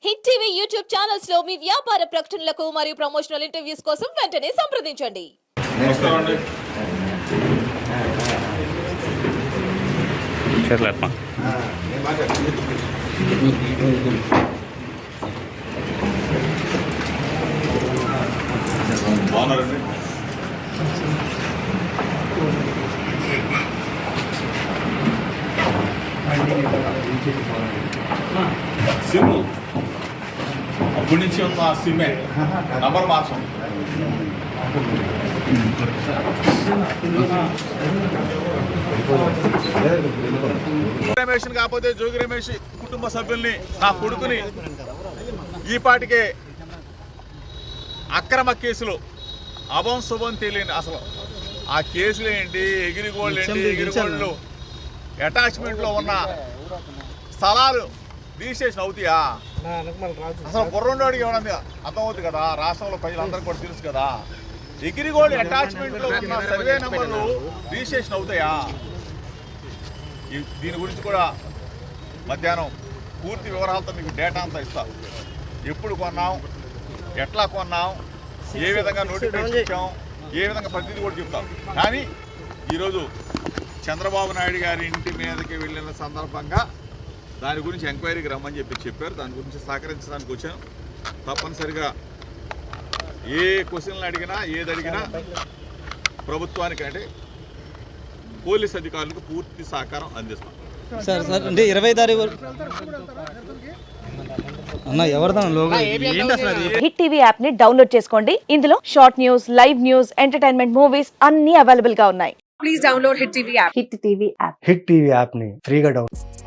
Hit TV YouTube channels లో మీ వ్యాపార ప్రకటనలకు మరియు ప్రమోషనల్ ఇంటర్వ్యూస్ కోసం వెంటనే సంప్రదించండి. సిమ్ అప్పటి నుంచి ఉన్న సిమ్మే నంబర్ మార్చం. రమేష్ కాకపోతే జోగి రమేష్ కుటుంబ సభ్యుల్ని నా కొడుకుని ఈ పాటికే అక్రమ కేసులు అభం శుభం తెలియని అసలు ఆ కేసులు ఏంటి, ఎగిరిగోళ్ళు అటాచ్మెంట్లో ఉన్న స్థలాలు రిజిస్ట్రేషన్ అవుతాయా? అసలు బుర్రండోడికి ఏమన్నా అర్థమవుతుంది కదా, రాష్ట్రంలో ప్రజలందరికీ కూడా తెలుసు కదా. ఎగిరిగోళ్ళు అటాచ్మెంట్లో ఉన్న సర్వే నెంబర్లు రిజిస్ట్రేషన్ అవుతాయా? దీని గురించి కూడా మధ్యాహ్నం పూర్తి వివరాలతో మీకు డేటా అంతా ఇస్తాం. ఎప్పుడు కొన్నాం, ఎట్లా కొన్నాం, ఏ విధంగా నోటిఫికేషన్ ఇచ్చాం, ఏ విధంగా ప్రతిదీ కూడా చెప్తాం. కానీ ఈరోజు చంద్రబాబు నాయుడు గారి ఇంటి మీదకి వెళ్ళిన సందర్భంగా దాని గురించి ఎంక్వైరీకి రమ్మని చెప్పారు. దాని గురించి సహకరించడానికి వచ్చాను. తప్పనిసరిగా ఏ క్వశ్చన్లు అడిగినా ఏది అడిగినా ప్రభుత్వానికి అంటే పోలీస్ అధికారులకు పూర్తి సహకారం అందిస్తాం. సార్ అంటే 20 తారీఖు హిట్ టీవీ యాప్ ని డౌన్లోడ్ చేసుకోండి. ఇందులో short news, live news, entertainment movies అన్ని అవైలబుల్ గా ఉన్నాయి. Please download hit TV app. Hit TV app ని ఫ్రీగా డౌన్లోడ్